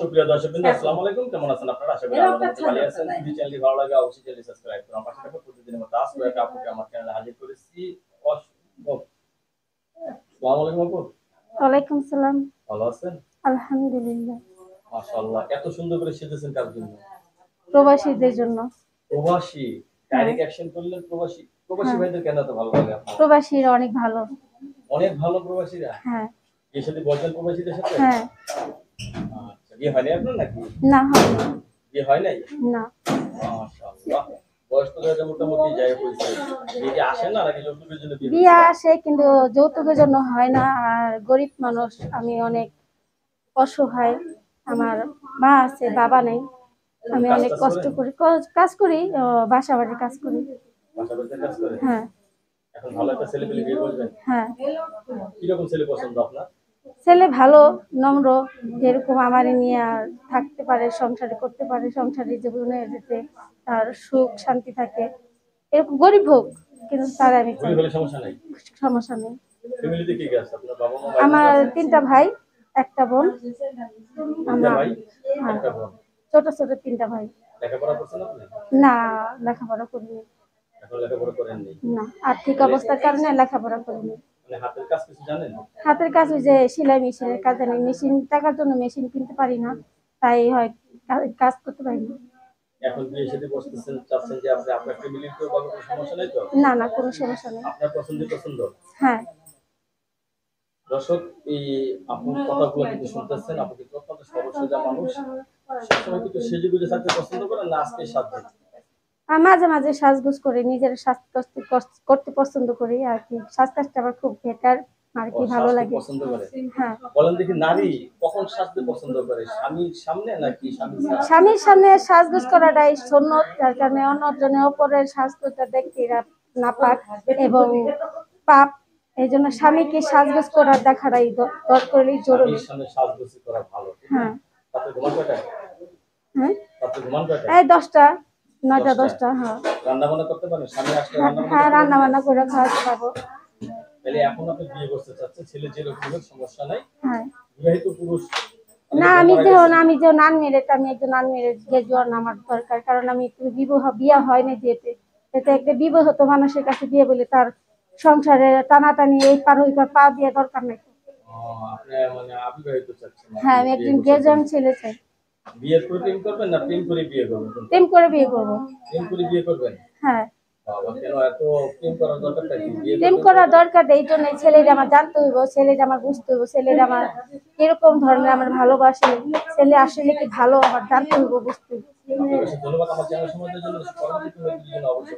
সুপ্রিয় দর্শকবৃন্দ, আসসালামু আলাইকুম। কেমন আছেন আপনারা? আশা করি আপনারা ভালো আছেন। যদি চ্যানেলটি ভালো লাগে অবশ্যই চ্যানেলটি সাবস্ক্রাইব করুন। পাশে থাকা প্রতিদিনের মতো আজকে একটা আপুকে আমার চ্যানেলে হাজির করেছি। আসসালামু আলাইকুম আপু। ওয়ালাইকুম সালাম। ভালো আছেন? আলহামদুলিল্লাহ। মাশাআল্লাহ। এত সুন্দর করে সেজেছেন কার জন্য? প্রবাসীদের জন্য। প্রবাসী। হ্যাঁ, ডাইরেক্ট অ্যাকশন করলেন প্রবাসী। প্রবাসী হ্যাঁ। ভাইদের কেন এত ভালো লাগে আপনার? প্রবাসীরা অনেক ভালো। অনেক ভালো প্রবাসীরা। হ্যাঁ, বিয়ে শাদী বলছেন প্রবাসীদের সাথে? হ্যাঁ। আচ্ছা, বিয়ে হয়নি আপনার নাকি? না, হয়নি। বিয়ে হয় নাই? না। মাশাআল্লাহ। বয়স তো হয়তো মোটামুটি যাই হইছে। বিয়ে কি আসে না নাকি যৌতুকের জন্য বিয়ে বিয়ে হচ্ছে? আসে কিন্তু যৌতুকের জন্য হয় না। আর গরিব মানুষ, আমি অনেক অসহায়। আমার মা আছে, বাবা নেই। আমি কাজ অনেক টাজ কষ্ট করেন? করি, কাজ করি, বাসা বাড়ির কাজ করি। বাসা বাড়িতে কাজ করেন? হ্যাঁ, এখন ভালো একটা ছেলে পেলে বিয়ে করবেন? হ্যাঁ। কিরকম ছেলে পছন্দ আপনার? ছেলে ভালো, নম্র, যেরকম আমারে নিয়ে আর থাকতে পারে, সংসারে করতে পারে, সংসারে জীবনে যেতে তার সুখ শান্তি থাকে। এরকম গরিব হোক, কিন্তু তার আমি চাই। গরিব হলে সমস্যা নাই? সমস্যা নেই। ফ্যামিলিতে কে কে আছে? আপনার বাবা মা ভাই বোন আমার আছে? 3টা ভাই, একটা বোন। 3টা আমরা, ভাই, হ্যাঁ, একটা বোন। ছোট ছোট 3টা ভাই। লেখাপড়া করছেন আপনি? না, লেখাপড়া করিনি। এখন লেখাপড়া করেননি? না, আর্থিক তাহলে অবস্থার কারণে লেখাপড়া করিনি। মানে হাতের কাজ কিছু জানেন? হাতের কাজ, ওই যে সেলাই মেশিনের কাজ জানি। মেশিন টাকার জন্য মেশিন কিনতে পারি না, তাই হয় কাজ করতে পারি না। এখন বিয়ে শাদী বসতেছেন, চাচ্ছেন যে আপনি আপনার ফ্যামিলিতেও কোনো সমস্যা নাই তো? না, না, কোনো সমস্যা নেই। আপনার পছন্দ? হ্যাঁ। দর্শক, এই আপুর কথাগুলো কিন্তু শুনতেছেন। আপু কিন্তু অত্যন্ত সরল সোজা মানুষ। সবসময় কিন্তু সেজেগুজে থাকতে পছন্দ করেন না আজকে সাজে? আর মাঝে মাঝে সাজগোজ করে নিজের করতে পছন্দ করি আর কি। সাজ কাজটা আমার খুব বেটার আর ও কি, ভালো সাজতে লাগে। পছন্দ করে? হ্যাঁ। বলেন দেখি, নারী কখন সাজতে পছন্দ করে? স্বামীর সামনে নাকি স্বামী ছাড়া? স্বামীর সামনে সাজগোজ করাটাই সুন্নত, যার কারণে অন্যজনের অপরের সাজগোজটা দেখতে নাপাক এবং পাপ। এই জন্য স্বামীকে সাজগোজ করার দেখাটাই দরকারি, জরুরি। স্বামীর সামনে সাজগোজ করা ভালো, ঠিক না? হ্যাঁ, রাতে ঘুমান কয়টায়? হ্যাঁ। রাতে ঘুমান কয়টায়? এই 10টা, 9টা 10টায়? 10টা। হ্যাঁ, রান্না বান্না করতে পারেন? স্বামী আসলে হ্যাঁ, রান্না বান্না হ্যাঁ, করতে রান্না পারবেন? বান্না করে খাওয়াতে পারবো। তাহলে এখন আপনি বিয়ে করতে চাচ্ছেন, ছেলে যেরকম হোক সমস্যা নাই। হ্যাঁ। বিবাহিত পুরুষ না, অনেকে বউ মারা গেছেন। আমি যে আনমেরিড, আমি একজন আনমেরিড গ্রাজুয়েট, আমার দরকার। কারণ আমি একটু বিয়ে হয় না যেতে। এতে একটা বিবাহিত মানুষের কাছে বিয়ে বলে তার সংসারে টানাটানি এই পার ওই পার পা দিয়ে দরকার নেই। ও, আপনি মানে অবিবাহিত চাচ্ছেন হ্যাঁ, আপনি আমি বিয়ে একজন করতে গ্রাজুয়েট চাচ্ছেন। ছেলে চাই। বিয়ের পরে প্রেম করবেন না প্রেম করে বিয়ে করবেন কোনটা? প্রেম করে বিয়ে করবো। প্রেম করে বিয়ে করবেন? হ্যাঁ, বাবা, কেন এত প্রেম করার দরকারটা কি? বিয়ে প্রেম করবেন তো? করার দরকার এই জন্যই, ছেলেটা আমার জানতে হইব, ছেলেটা আমার বুঝতে হইব, ছেলেটা আমার কিরকম ধরনের আমার ভালোবাসে, ছেলে আসলে কি ভালো আমার জানতে হইব, বুঝতে হইব। আপনাকে ধন্যবাদ আমার চ্যানেল সম্বন্ধে জন্য। পরবর্তী কোনো জন্য অবশ্যই